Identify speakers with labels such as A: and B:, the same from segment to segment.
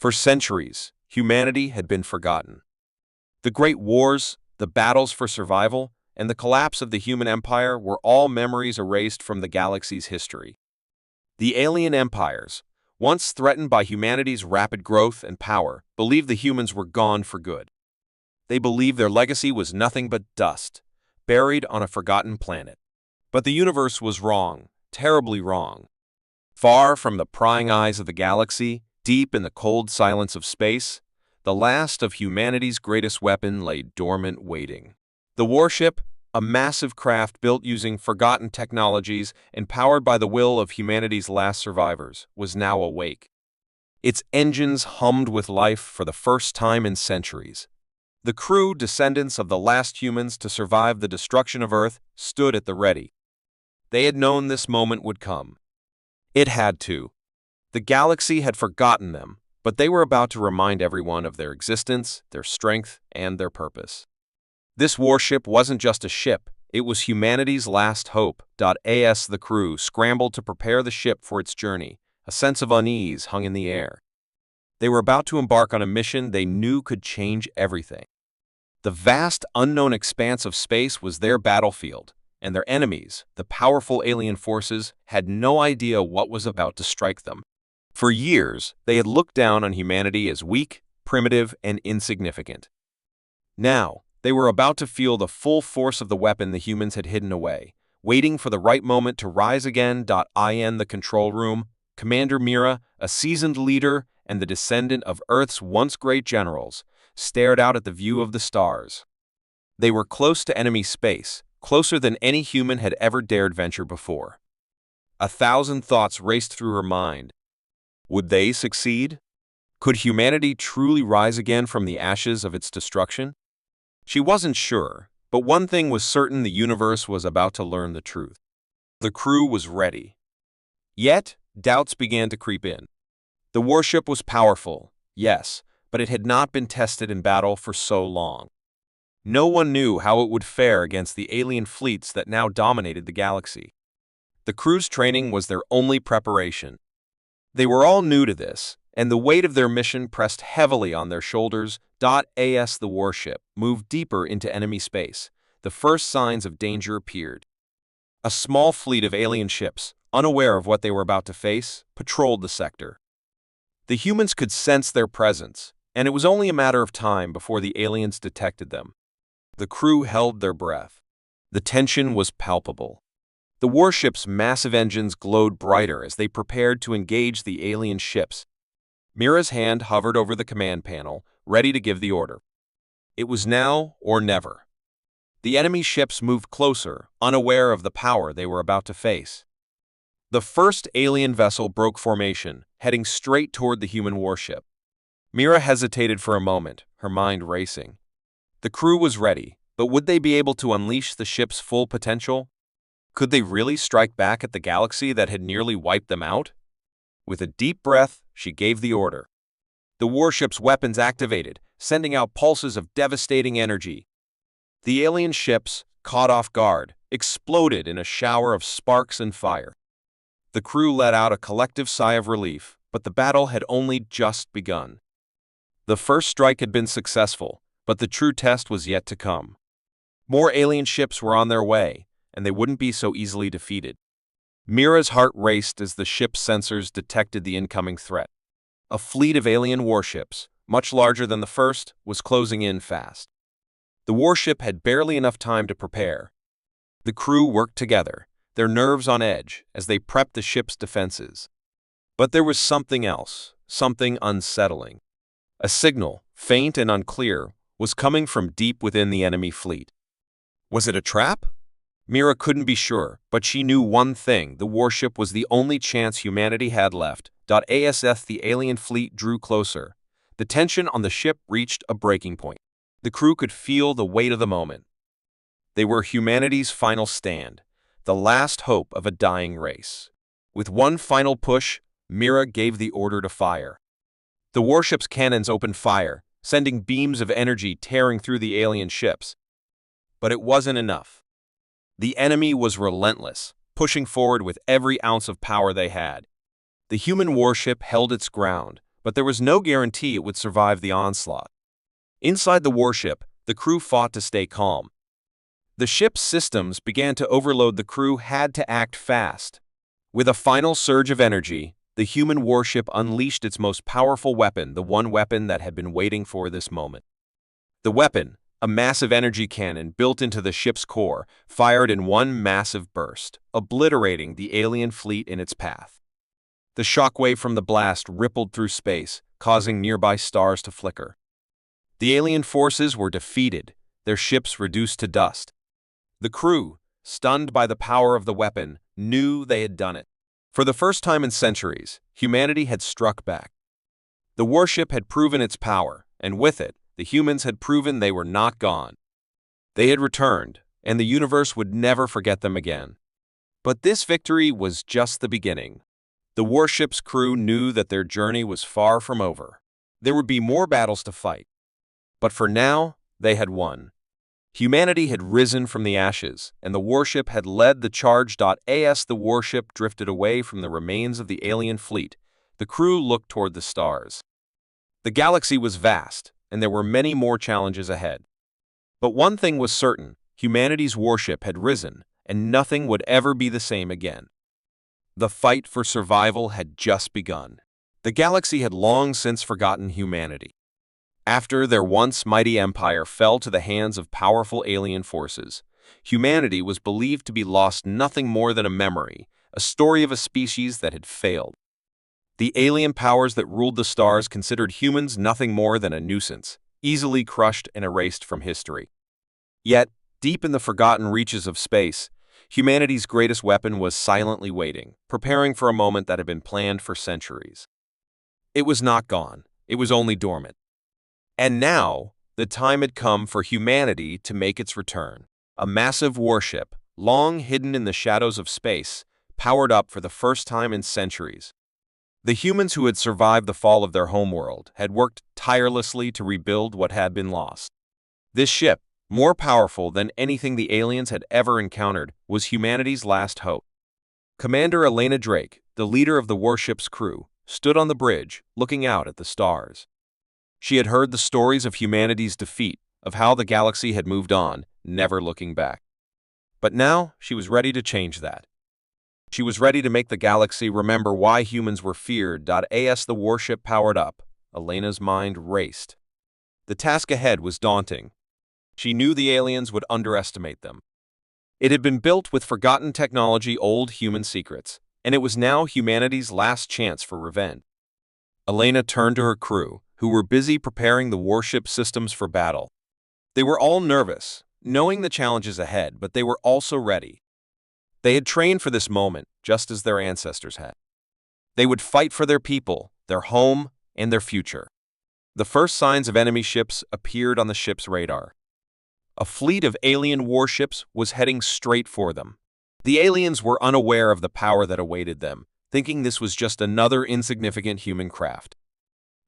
A: For centuries, humanity had been forgotten. The great wars, the battles for survival, and the collapse of the human empire were all memories erased from the galaxy's history. The alien empires, once threatened by humanity's rapid growth and power, believed the humans were gone for good. They believed their legacy was nothing but dust, buried on a forgotten planet. But the universe was wrong, terribly wrong. Far from the prying eyes of the galaxy, deep in the cold silence of space, the last of humanity's greatest weapon lay dormant waiting. The Warship, a massive craft built using forgotten technologies and powered by the will of humanity's last survivors, was now awake. Its engines hummed with life for the first time in centuries. The crew, descendants of the last humans to survive the destruction of Earth, stood at the ready. They had known this moment would come. It had to. The galaxy had forgotten them, but they were about to remind everyone of their existence, their strength, and their purpose. This warship wasn't just a ship, it was humanity's last hope. As the crew scrambled to prepare the ship for its journey, a sense of unease hung in the air. They were about to embark on a mission they knew could change everything. The vast, unknown expanse of space was their battlefield, and their enemies, the powerful alien forces, had no idea what was about to strike them. For years, they had looked down on humanity as weak, primitive, and insignificant. Now, they were about to feel the full force of the weapon the humans had hidden away, waiting for the right moment to rise again. In the control room, Commander Mira, a seasoned leader and the descendant of Earth's once great generals, stared out at the view of the stars. They were close to enemy space, closer than any human had ever dared venture before. 1,000 thoughts raced through her mind. Would they succeed? Could humanity truly rise again from the ashes of its destruction? She wasn't sure, but one thing was certain: the universe was about to learn the truth. The crew was ready. Yet, doubts began to creep in. The warship was powerful, yes, but it had not been tested in battle for so long. No one knew how it would fare against the alien fleets that now dominated the galaxy. The crew's training was their only preparation. They were all new to this, and the weight of their mission pressed heavily on their shoulders. As the warship moved deeper into enemy space, the first signs of danger appeared. A small fleet of alien ships, unaware of what they were about to face, patrolled the sector. The humans could sense their presence, and it was only a matter of time before the aliens detected them. The crew held their breath. The tension was palpable. The warship's massive engines glowed brighter as they prepared to engage the alien ships. Mira's hand hovered over the command panel, ready to give the order. It was now or never. The enemy ships moved closer, unaware of the power they were about to face. The first alien vessel broke formation, heading straight toward the human warship. Mira hesitated for a moment, her mind racing. The crew was ready, but would they be able to unleash the ship's full potential? Could they really strike back at the galaxy that had nearly wiped them out? With a deep breath, she gave the order. The warship's weapons activated, sending out pulses of devastating energy. The alien ships, caught off guard, exploded in a shower of sparks and fire. The crew let out a collective sigh of relief, but the battle had only just begun. The first strike had been successful, but the true test was yet to come. More alien ships were on their way, and they wouldn't be so easily defeated. Mira's heart raced as the ship's sensors detected the incoming threat. A fleet of alien warships, much larger than the first, was closing in fast. The warship had barely enough time to prepare. The crew worked together, their nerves on edge, as they prepped the ship's defenses. But there was something else, something unsettling. A signal, faint and unclear, was coming from deep within the enemy fleet. Was it a trap? Mira couldn't be sure, but she knew one thing: the warship was the only chance humanity had left. As the alien fleet drew closer, the tension on the ship reached a breaking point. The crew could feel the weight of the moment. They were humanity's final stand, the last hope of a dying race. With one final push, Mira gave the order to fire. The warship's cannons opened fire, sending beams of energy tearing through the alien ships. But it wasn't enough. The enemy was relentless, pushing forward with every ounce of power they had. The human warship held its ground, but there was no guarantee it would survive the onslaught. Inside the warship, the crew fought to stay calm. The ship's systems began to overload. The crew had to act fast. With a final surge of energy, the human warship unleashed its most powerful weapon, the one weapon that had been waiting for this moment. The weapon, a massive energy cannon built into the ship's core, fired in one massive burst, obliterating the alien fleet in its path. The shockwave from the blast rippled through space, causing nearby stars to flicker. The alien forces were defeated, their ships reduced to dust. The crew, stunned by the power of the weapon, knew they had done it. For the first time in centuries, humanity had struck back. The warship had proven its power, and with it, the humans had proven they were not gone. They had returned, and the universe would never forget them again. But this victory was just the beginning. The warship's crew knew that their journey was far from over. There would be more battles to fight. But for now, they had won. Humanity had risen from the ashes, and the warship had led the charge. As the warship drifted away from the remains of the alien fleet, the crew looked toward the stars. The galaxy was vast, and there were many more challenges ahead. But one thing was certain: humanity's warship had risen, and nothing would ever be the same again. The fight for survival had just begun. The galaxy had long since forgotten humanity. After their once mighty empire fell to the hands of powerful alien forces, humanity was believed to be lost, nothing more than a memory, a story of a species that had failed. The alien powers that ruled the stars considered humans nothing more than a nuisance, easily crushed and erased from history. Yet, deep in the forgotten reaches of space, humanity's greatest weapon was silently waiting, preparing for a moment that had been planned for centuries. It was not gone, it was only dormant. And now, the time had come for humanity to make its return. A massive warship, long hidden in the shadows of space, powered up for the first time in centuries. The humans who had survived the fall of their homeworld had worked tirelessly to rebuild what had been lost. This ship, more powerful than anything the aliens had ever encountered, was humanity's last hope. Commander Elena Drake, the leader of the warship's crew, stood on the bridge, looking out at the stars. She had heard the stories of humanity's defeat, of how the galaxy had moved on, never looking back. But now, she was ready to change that. She was ready to make the galaxy remember why humans were feared. As the warship powered up, Elena's mind raced. The task ahead was daunting. She knew the aliens would underestimate them. It had been built with forgotten technology, old human secrets, and it was now humanity's last chance for revenge. Elena turned to her crew, who were busy preparing the warship systems for battle. They were all nervous, knowing the challenges ahead, but they were also ready. They had trained for this moment, just as their ancestors had. They would fight for their people, their home, and their future. The first signs of enemy ships appeared on the ship's radar. A fleet of alien warships was heading straight for them. The aliens were unaware of the power that awaited them, thinking this was just another insignificant human craft.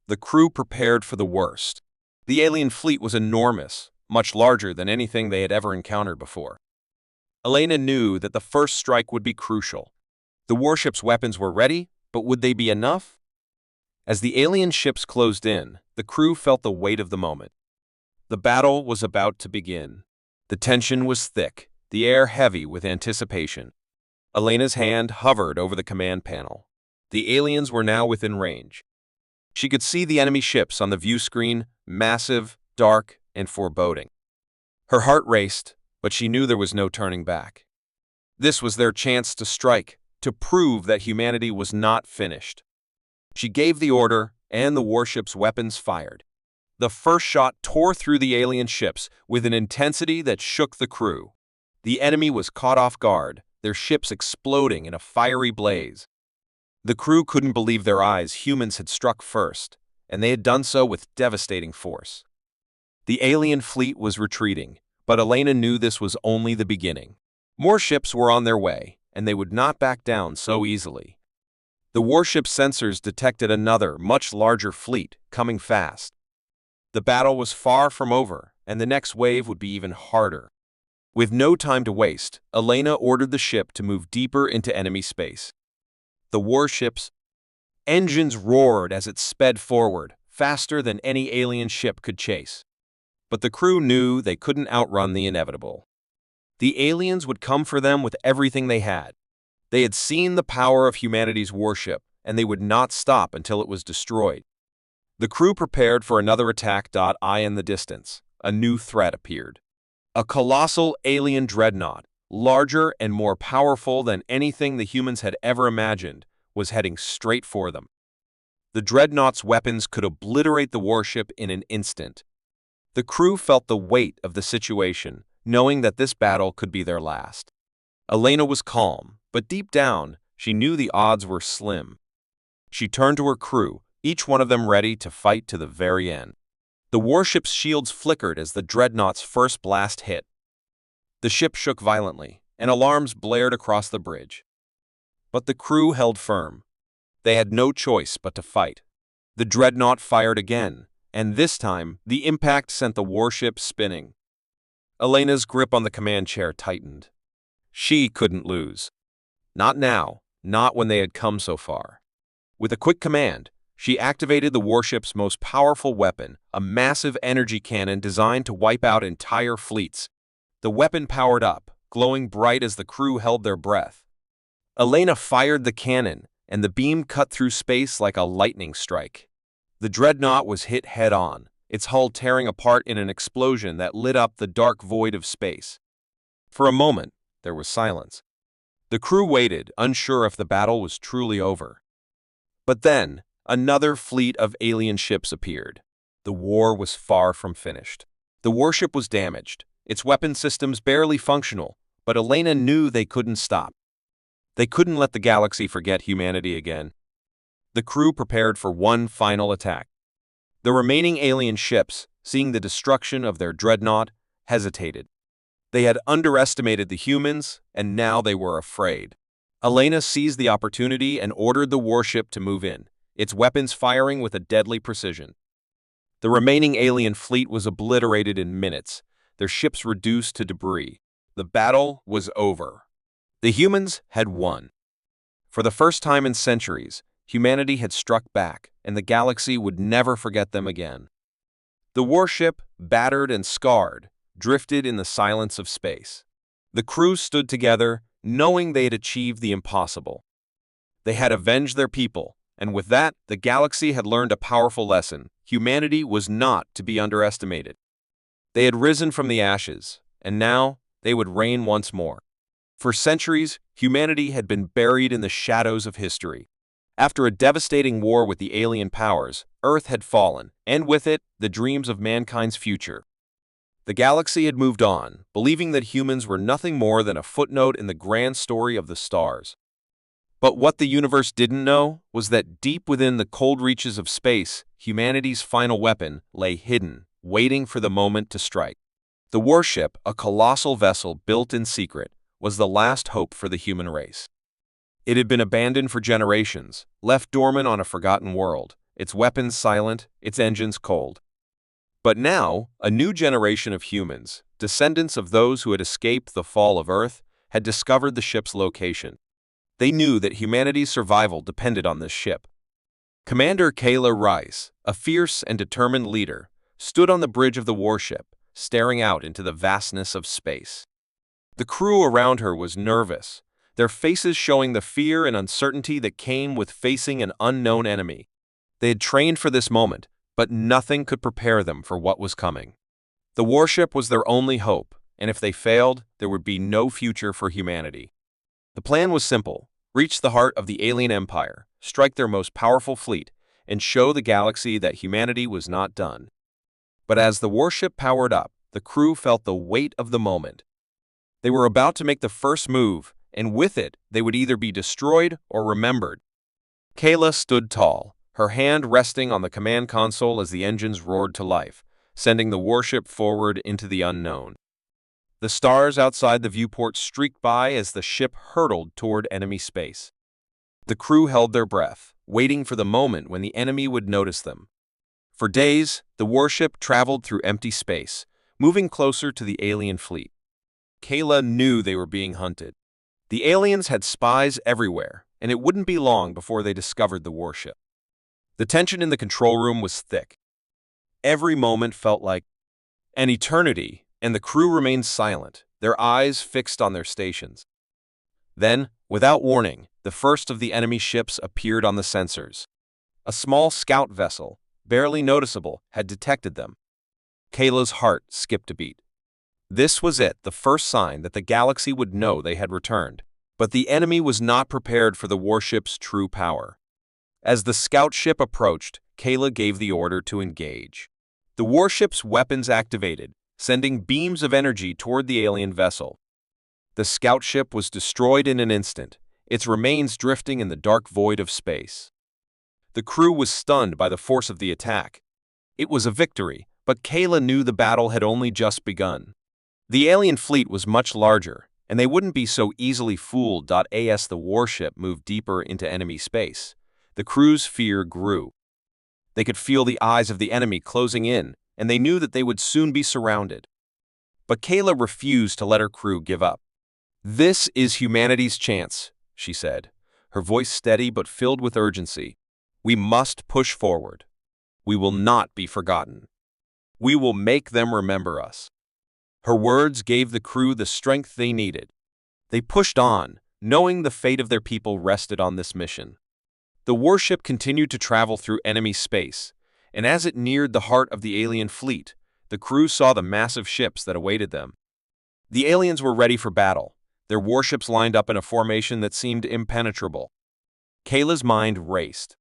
A: The crew prepared for the worst. The alien fleet was enormous, much larger than anything they had ever encountered before. Elena knew that the first strike would be crucial. The warship's weapons were ready, but would they be enough? As the alien ships closed in, the crew felt the weight of the moment. The battle was about to begin. The tension was thick, the air heavy with anticipation. Elena's hand hovered over the command panel. The aliens were now within range. She could see the enemy ships on the view screen, massive, dark, and foreboding. Her heart raced, but she knew there was no turning back. This was their chance to strike, to prove that humanity was not finished. She gave the order, and the warship's weapons fired. The first shot tore through the alien ships with an intensity that shook the crew. The enemy was caught off guard, their ships exploding in a fiery blaze. The crew couldn't believe their eyes. Humans had struck first, and they had done so with devastating force. The alien fleet was retreating, but Elena knew this was only the beginning. More ships were on their way, and they would not back down so easily. The warship's sensors detected another, much larger fleet coming fast. The battle was far from over, and the next wave would be even harder. With no time to waste, Elena ordered the ship to move deeper into enemy space. The warships Engines roared as it sped forward, faster than any alien ship could chase. But the crew knew they couldn't outrun the inevitable. The aliens would come for them with everything they had. They had seen the power of humanity's warship, and they would not stop until it was destroyed. The crew prepared for another attack. In the distance, a new threat appeared. A colossal alien dreadnought, larger and more powerful than anything the humans had ever imagined, was heading straight for them. The dreadnought's weapons could obliterate the warship in an instant. The crew felt the weight of the situation, knowing that this battle could be their last. Elena was calm, but deep down, she knew the odds were slim. She turned to her crew, each one of them ready to fight to the very end. The warship's shields flickered as the dreadnought's first blast hit. The ship shook violently, and alarms blared across the bridge. But the crew held firm. They had no choice but to fight. The dreadnought fired again, and this time, the impact sent the warship spinning. Elena's grip on the command chair tightened. She couldn't lose. Not now, not when they had come so far. With a quick command, she activated the warship's most powerful weapon, a massive energy cannon designed to wipe out entire fleets. The weapon powered up, glowing bright as the crew held their breath. Elena fired the cannon, and the beam cut through space like a lightning strike. The dreadnought was hit head-on, its hull tearing apart in an explosion that lit up the dark void of space. For a moment, there was silence. The crew waited, unsure if the battle was truly over. But then, another fleet of alien ships appeared. The war was far from finished. The warship was damaged, its weapon systems barely functional, but Elena knew they couldn't stop. They couldn't let the galaxy forget humanity again. The crew prepared for one final attack. The remaining alien ships, seeing the destruction of their dreadnought, hesitated. They had underestimated the humans, and now they were afraid. Elena seized the opportunity and ordered the warship to move in, its weapons firing with a deadly precision. The remaining alien fleet was obliterated in minutes, their ships reduced to debris. The battle was over. The humans had won. For the first time in centuries, humanity had struck back, and the galaxy would never forget them again. The warship, battered and scarred, drifted in the silence of space. The crew stood together, knowing they had achieved the impossible. They had avenged their people, and with that, the galaxy had learned a powerful lesson. Humanity was not to be underestimated. They had risen from the ashes, and now they would reign once more. For centuries, humanity had been buried in the shadows of history. After a devastating war with the alien powers, Earth had fallen, and with it, the dreams of mankind's future. The galaxy had moved on, believing that humans were nothing more than a footnote in the grand story of the stars. But what the universe didn't know was that deep within the cold reaches of space, humanity's final weapon lay hidden, waiting for the moment to strike. The warship, a colossal vessel built in secret, was the last hope for the human race. It had been abandoned for generations, left dormant on a forgotten world, its weapons silent, its engines cold. But now, a new generation of humans, descendants of those who had escaped the fall of Earth, had discovered the ship's location. They knew that humanity's survival depended on this ship. Commander Kayla Rice, a fierce and determined leader, stood on the bridge of the warship, staring out into the vastness of space. The crew around her was nervous, their faces showing the fear and uncertainty that came with facing an unknown enemy. They had trained for this moment, but nothing could prepare them for what was coming. The warship was their only hope, and if they failed, there would be no future for humanity. The plan was simple: reach the heart of the alien empire, strike their most powerful fleet, and show the galaxy that humanity was not done. But as the warship powered up, the crew felt the weight of the moment. They were about to make the first move, and with it, they would either be destroyed or remembered. Kayla stood tall, her hand resting on the command console as the engines roared to life, sending the warship forward into the unknown. The stars outside the viewport streaked by as the ship hurtled toward enemy space. The crew held their breath, waiting for the moment when the enemy would notice them. For days, the warship traveled through empty space, moving closer to the alien fleet. Kayla knew they were being hunted. The aliens had spies everywhere, and it wouldn't be long before they discovered the warship. The tension in the control room was thick. Every moment felt like an eternity, and the crew remained silent, their eyes fixed on their stations. Then, without warning, the first of the enemy ships appeared on the sensors. A small scout vessel, barely noticeable, had detected them. Kayla's heart skipped a beat. This was it, the first sign that the galaxy would know they had returned. But the enemy was not prepared for the warship's true power. As the scout ship approached, Kayla gave the order to engage. The warship's weapons activated, sending beams of energy toward the alien vessel. The scout ship was destroyed in an instant, its remains drifting in the dark void of space. The crew was stunned by the force of the attack. It was a victory, but Kayla knew the battle had only just begun. The alien fleet was much larger, and they wouldn't be so easily fooled. As the warship moved deeper into enemy space, the crew's fear grew. They could feel the eyes of the enemy closing in, and they knew that they would soon be surrounded. But Kayla refused to let her crew give up. "This is humanity's chance," she said, her voice steady but filled with urgency. "We must push forward. We will not be forgotten. We will make them remember us." Her words gave the crew the strength they needed. They pushed on, knowing the fate of their people rested on this mission. The warship continued to travel through enemy space, and as it neared the heart of the alien fleet, the crew saw the massive ships that awaited them. The aliens were ready for battle, their warships lined up in a formation that seemed impenetrable. Kayla's mind raced.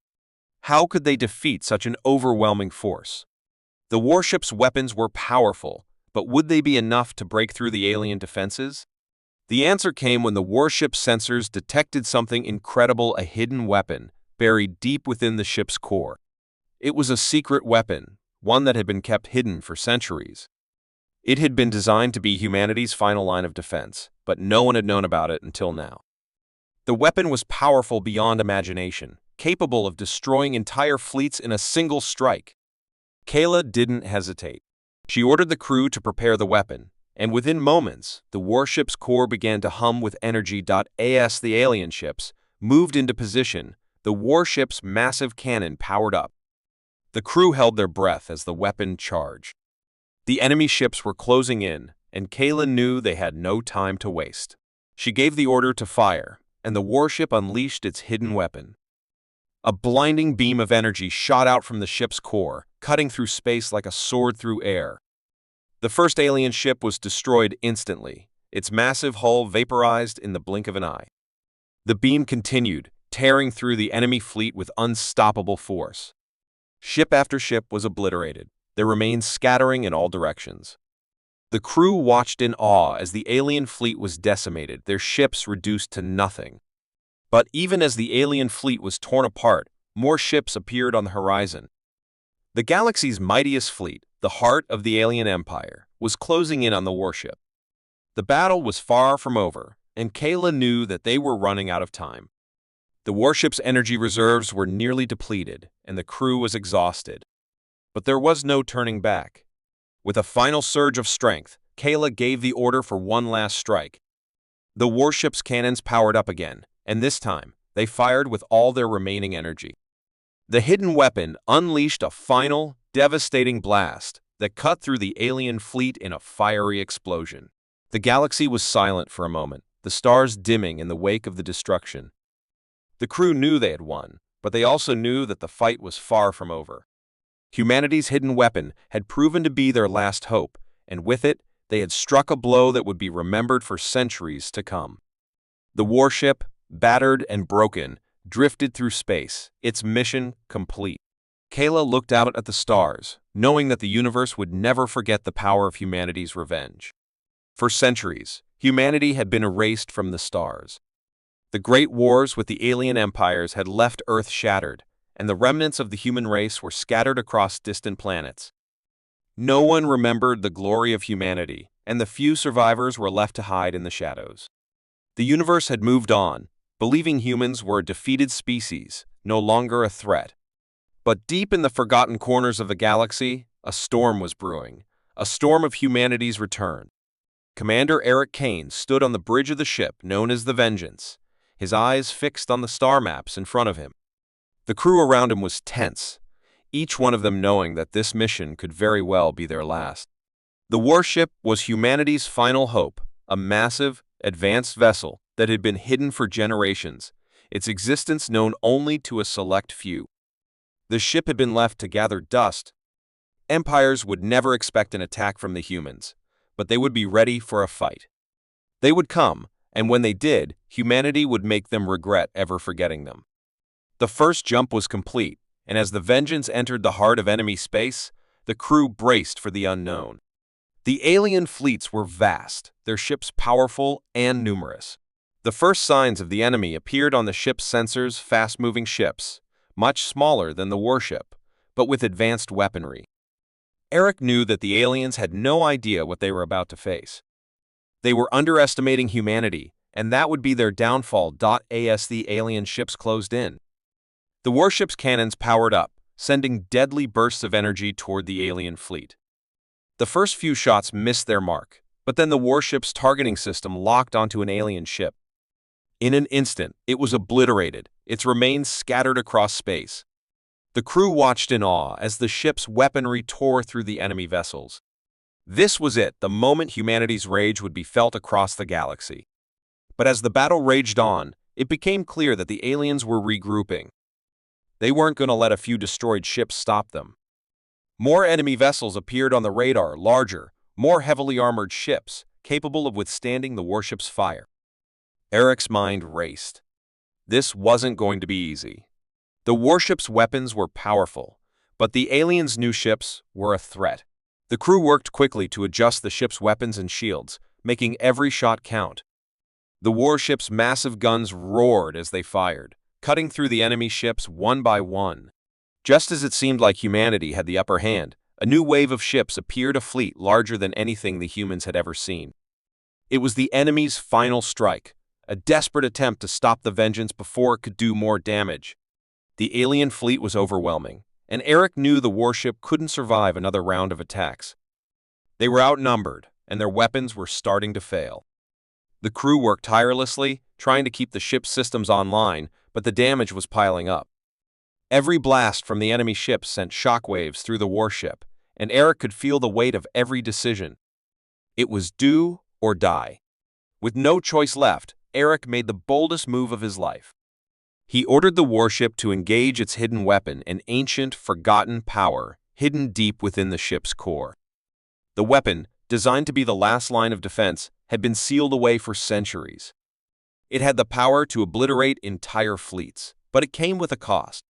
A: How could they defeat such an overwhelming force? The warship's weapons were powerful, but would they be enough to break through the alien defenses? The answer came when the warship's sensors detected something incredible, a hidden weapon buried deep within the ship's core. It was a secret weapon, one that had been kept hidden for centuries. It had been designed to be humanity's final line of defense, but no one had known about it until now. The weapon was powerful beyond imagination, capable of destroying entire fleets in a single strike. Kayla didn't hesitate. She ordered the crew to prepare the weapon, and within moments, the warship's core began to hum with energy. As the alien ships moved into position, the warship's massive cannon powered up. The crew held their breath as the weapon charged. The enemy ships were closing in, and Kayla knew they had no time to waste. She gave the order to fire, and the warship unleashed its hidden weapon. A blinding beam of energy shot out from the ship's core, cutting through space like a sword through air. The first alien ship was destroyed instantly, its massive hull vaporized in the blink of an eye. The beam continued, tearing through the enemy fleet with unstoppable force. Ship after ship was obliterated, their remains scattering in all directions. The crew watched in awe as the alien fleet was decimated, their ships reduced to nothing. But even as the alien fleet was torn apart, more ships appeared on the horizon. The galaxy's mightiest fleet, the heart of the alien empire, was closing in on the warship. The battle was far from over, and Kayla knew that they were running out of time. The warship's energy reserves were nearly depleted, and the crew was exhausted. But there was no turning back. With a final surge of strength, Kayla gave the order for one last strike. The warship's cannons powered up again, and this time, they fired with all their remaining energy. The hidden weapon unleashed a final, devastating blast that cut through the alien fleet in a fiery explosion. The galaxy was silent for a moment, the stars dimming in the wake of the destruction. The crew knew they had won, but they also knew that the fight was far from over. Humanity's hidden weapon had proven to be their last hope, and with it, they had struck a blow that would be remembered for centuries to come. The warship, battered and broken, drifted through space, its mission complete. Kayla looked out at the stars, knowing that the universe would never forget the power of humanity's revenge. For centuries, humanity had been erased from the stars. The great wars with the alien empires had left Earth shattered, and the remnants of the human race were scattered across distant planets. No one remembered the glory of humanity, and the few survivors were left to hide in the shadows. The universe had moved on, believing humans were a defeated species, no longer a threat. But deep in the forgotten corners of the galaxy, a storm was brewing, a storm of humanity's return. Commander Eric Kane stood on the bridge of the ship known as the Vengeance, his eyes fixed on the star maps in front of him. The crew around him was tense, each one of them knowing that this mission could very well be their last. The Warship was humanity's final hope, a massive, advanced vessel that had been hidden for generations, its existence known only to a select few. The ship had been left to gather dust. Empires would never expect an attack from the humans, but they would be ready for a fight. They would come, and when they did, humanity would make them regret ever forgetting them. The first jump was complete, and as the Vengeance entered the heart of enemy space, the crew braced for the unknown. The alien fleets were vast, their ships powerful and numerous. The first signs of the enemy appeared on the ship's sensors, fast-moving ships, much smaller than the Warship, but with advanced weaponry. Eric knew that the aliens had no idea what they were about to face. They were underestimating humanity, and that would be their downfall. As the alien ships closed in, the warship's cannons powered up, sending deadly bursts of energy toward the alien fleet. The first few shots missed their mark, but then the warship's targeting system locked onto an alien ship. In an instant, it was obliterated, its remains scattered across space. The crew watched in awe as the ship's weaponry tore through the enemy vessels. This was it, the moment humanity's rage would be felt across the galaxy. But as the battle raged on, it became clear that the aliens were regrouping. They weren't going to let a few destroyed ships stop them. More enemy vessels appeared on the radar, larger, more heavily armored ships, capable of withstanding the warship's fire. Eric's mind raced. This wasn't going to be easy. The warship's weapons were powerful, but the aliens' new ships were a threat. The crew worked quickly to adjust the ship's weapons and shields, making every shot count. The warship's massive guns roared as they fired, cutting through the enemy ships one by one. Just as it seemed like humanity had the upper hand, a new wave of ships appeared, a fleet larger than anything the humans had ever seen. It was the enemy's final strike, a desperate attempt to stop the Vengeance before it could do more damage. The alien fleet was overwhelming, and Eric knew the warship couldn't survive another round of attacks. They were outnumbered, and their weapons were starting to fail. The crew worked tirelessly, trying to keep the ship's systems online, but the damage was piling up. Every blast from the enemy ships sent shockwaves through the warship, and Eric could feel the weight of every decision. It was do or die. With no choice left, Eric made the boldest move of his life. He ordered the warship to engage its hidden weapon, an ancient, forgotten power hidden deep within the ship's core. The weapon, designed to be the last line of defense, had been sealed away for centuries. It had the power to obliterate entire fleets, but it came with a cost.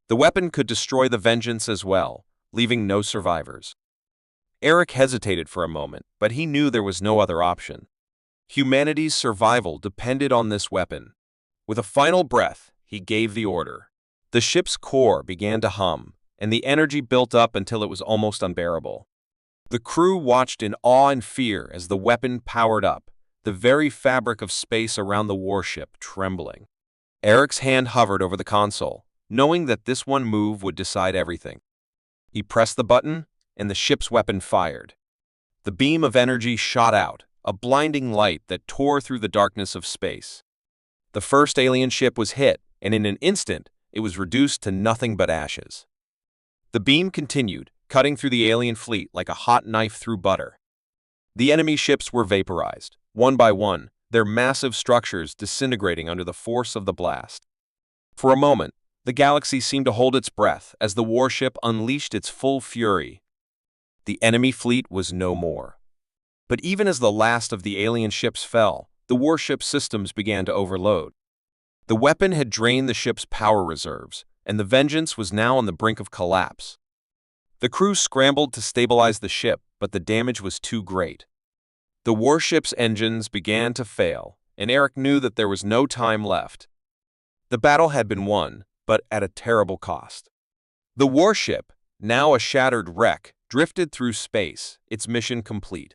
A: The weapon could destroy the Vengeance as well, leaving no survivors. Eric hesitated for a moment, but he knew there was no other option. Humanity's survival depended on this weapon. With a final breath, he gave the order. The ship's core began to hum, and the energy built up until it was almost unbearable. The crew watched in awe and fear as the weapon powered up, the very fabric of space around the warship trembling. Eric's hand hovered over the console, knowing that this one move would decide everything. He pressed the button, and the ship's weapon fired. The beam of energy shot out, a blinding light that tore through the darkness of space. The first alien ship was hit, and in an instant, it was reduced to nothing but ashes. The beam continued, cutting through the alien fleet like a hot knife through butter. The enemy ships were vaporized, one by one, their massive structures disintegrating under the force of the blast. For a moment, the galaxy seemed to hold its breath as the warship unleashed its full fury. The enemy fleet was no more. But even as the last of the alien ships fell, the warship's systems began to overload. The weapon had drained the ship's power reserves, and the Vengeance was now on the brink of collapse. The crew scrambled to stabilize the ship, but the damage was too great. The warship's engines began to fail, and Eric knew that there was no time left. The battle had been won, but at a terrible cost. The warship, now a shattered wreck, drifted through space, its mission complete.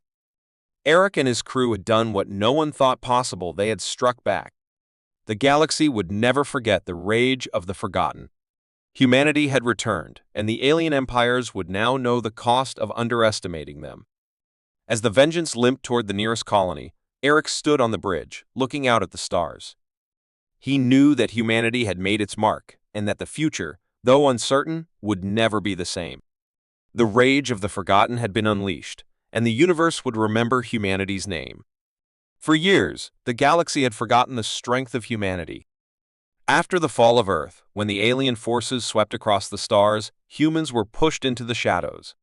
A: Eric and his crew had done what no one thought possible. They had struck back. The galaxy would never forget the rage of the forgotten. Humanity had returned, and the alien empires would now know the cost of underestimating them. As the Vengeance limped toward the nearest colony, Eric stood on the bridge, looking out at the stars. He knew that humanity had made its mark, and that the future, though uncertain, would never be the same. The rage of the forgotten had been unleashed, and the universe would remember humanity's name. For years, the galaxy had forgotten the strength of humanity. After the fall of Earth, when the alien forces swept across the stars, humans were pushed into the shadows.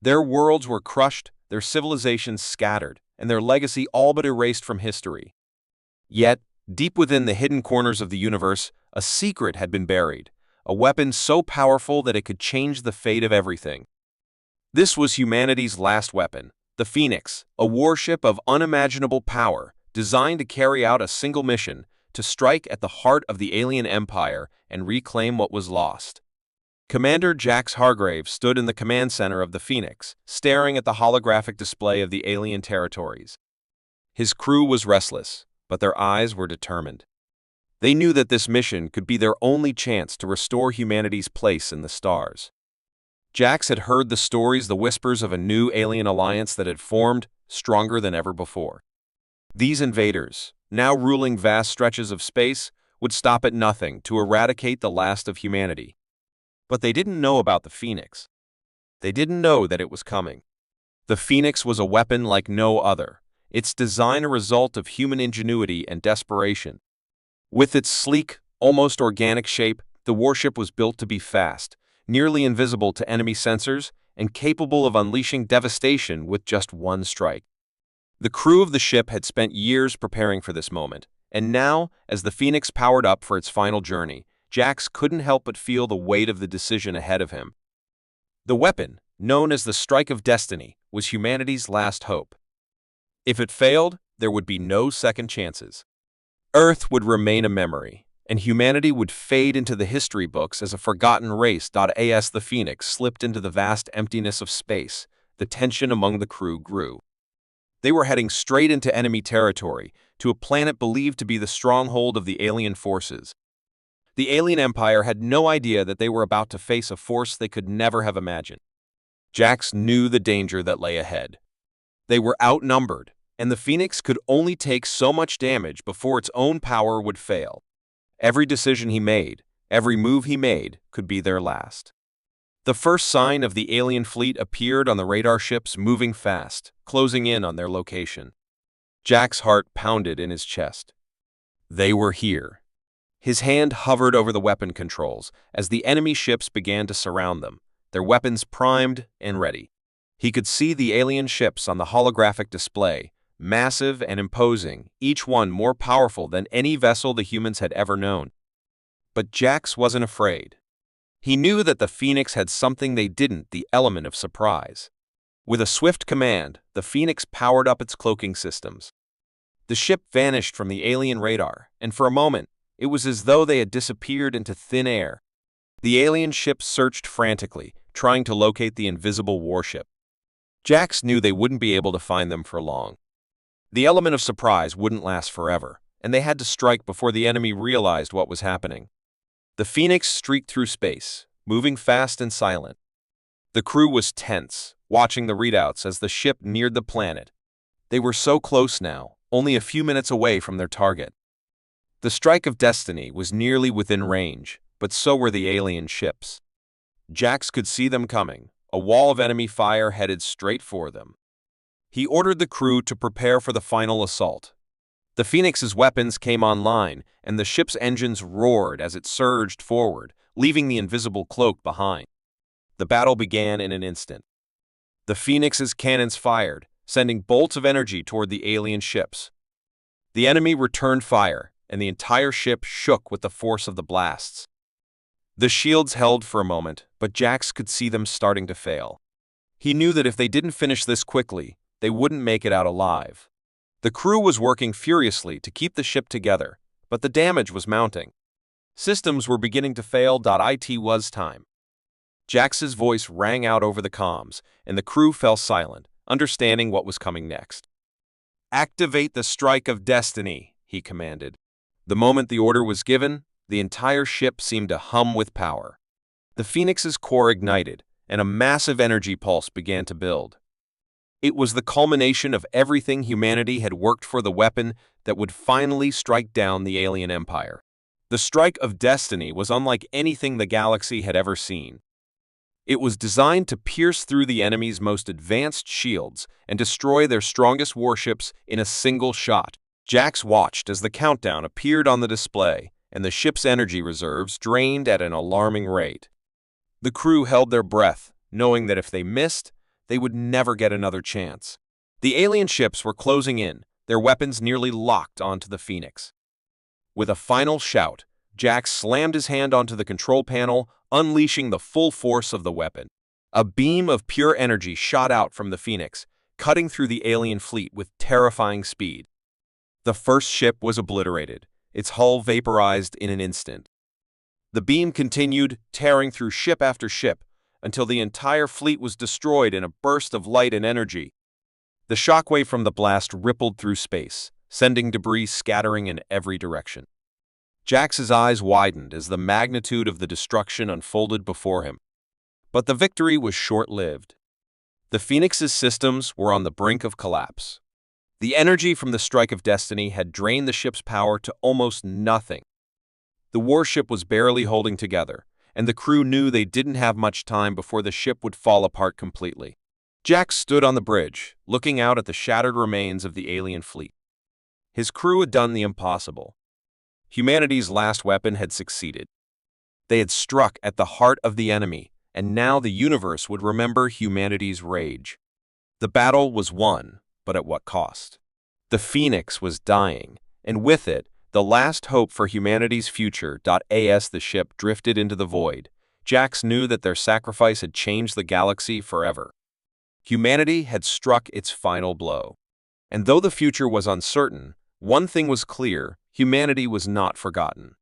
A: Their worlds were crushed, their civilizations scattered, and their legacy all but erased from history. Yet, deep within the hidden corners of the universe, a secret had been buried, a weapon so powerful that it could change the fate of everything. This was humanity's last weapon, the Phoenix, a warship of unimaginable power, designed to carry out a single mission, to strike at the heart of the alien empire and reclaim what was lost. Commander Jax Hargrave stood in the command center of the Phoenix, staring at the holographic display of the alien territories. His crew was restless, but their eyes were determined. They knew that this mission could be their only chance to restore humanity's place in the stars. Jax had heard the stories, the whispers of a new alien alliance that had formed, stronger than ever before. These invaders, now ruling vast stretches of space, would stop at nothing to eradicate the last of humanity. But they didn't know about the Phoenix. They didn't know that it was coming. The Phoenix was a weapon like no other, its design a result of human ingenuity and desperation. With its sleek, almost organic shape, the warship was built to be fast, nearly invisible to enemy sensors, and capable of unleashing devastation with just one strike. The crew of the ship had spent years preparing for this moment, and now, as the Phoenix powered up for its final journey, Jax couldn't help but feel the weight of the decision ahead of him. The weapon, known as the Strike of Destiny, was humanity's last hope. If it failed, there would be no second chances. Earth would remain a memory, and humanity would fade into the history books as a forgotten race. As the Phoenix slipped into the vast emptiness of space, the tension among the crew grew. They were heading straight into enemy territory, to a planet believed to be the stronghold of the alien forces. The alien empire had no idea that they were about to face a force they could never have imagined. Jax knew the danger that lay ahead. They were outnumbered, and the Phoenix could only take so much damage before its own power would fail. Every decision he made, every move he made, could be their last. The first sign of the alien fleet appeared on the radar ships moving fast, closing in on their location. Jack's heart pounded in his chest. They were here. His hand hovered over the weapon controls as the enemy ships began to surround them, their weapons primed and ready. He could see the alien ships on the holographic display, massive and imposing, each one more powerful than any vessel the humans had ever known. But Jax wasn't afraid. He knew that the Phoenix had something they didn't, the element of surprise. With a swift command, the Phoenix powered up its cloaking systems. The ship vanished from the alien radar, and for a moment, it was as though they had disappeared into thin air. The alien ship searched frantically, trying to locate the invisible warship. Jax knew they wouldn't be able to find them for long. The element of surprise wouldn't last forever, and they had to strike before the enemy realized what was happening. The Phoenix streaked through space, moving fast and silent. The crew was tense, watching the readouts as the ship neared the planet. They were so close now, only a few minutes away from their target. The Strike of Destiny was nearly within range, but so were the alien ships. Jax could see them coming, a wall of enemy fire headed straight for them. He ordered the crew to prepare for the final assault. The Phoenix's weapons came online, and the ship's engines roared as it surged forward, leaving the invisible cloak behind. The battle began in an instant. The Phoenix's cannons fired, sending bolts of energy toward the alien ships. The enemy returned fire, and the entire ship shook with the force of the blasts. The shields held for a moment, but Jax could see them starting to fail. He knew that if they didn't finish this quickly, they wouldn't make it out alive. The crew was working furiously to keep the ship together, but the damage was mounting. Systems were beginning to fail. It was time. Jax's voice rang out over the comms, and the crew fell silent, understanding what was coming next. "Activate the Strike of Destiny," he commanded. The moment the order was given, the entire ship seemed to hum with power. The Phoenix's core ignited, and a massive energy pulse began to build. It was the culmination of everything humanity had worked for, the weapon that would finally strike down the alien empire. The strike of destiny was unlike anything the galaxy had ever seen. It was designed to pierce through the enemy's most advanced shields and destroy their strongest warships in a single shot. Jax watched as the countdown appeared on the display, and the ship's energy reserves drained at an alarming rate. The crew held their breath, knowing that if they missed, they would never get another chance. The alien ships were closing in, their weapons nearly locked onto the Phoenix. With a final shout, Jax slammed his hand onto the control panel, unleashing the full force of the weapon. A beam of pure energy shot out from the Phoenix, cutting through the alien fleet with terrifying speed. The first ship was obliterated, its hull vaporized in an instant. The beam continued, tearing through ship after ship, until the entire fleet was destroyed in a burst of light and energy. The shockwave from the blast rippled through space, sending debris scattering in every direction. Jax's eyes widened as the magnitude of the destruction unfolded before him. But the victory was short-lived. The Phoenix's systems were on the brink of collapse. The energy from the strike of destiny had drained the ship's power to almost nothing. The warship was barely holding together, and the crew knew they didn't have much time before the ship would fall apart completely. Jax stood on the bridge, looking out at the shattered remains of the alien fleet. His crew had done the impossible. Humanity's last weapon had succeeded. They had struck at the heart of the enemy, and now the universe would remember humanity's rage. The battle was won, but at what cost? The Phoenix was dying, and with it, the last hope for humanity's future. As the ship drifted into the void, Jax knew that their sacrifice had changed the galaxy forever. Humanity had struck its final blow. And though the future was uncertain, one thing was clear: humanity was not forgotten.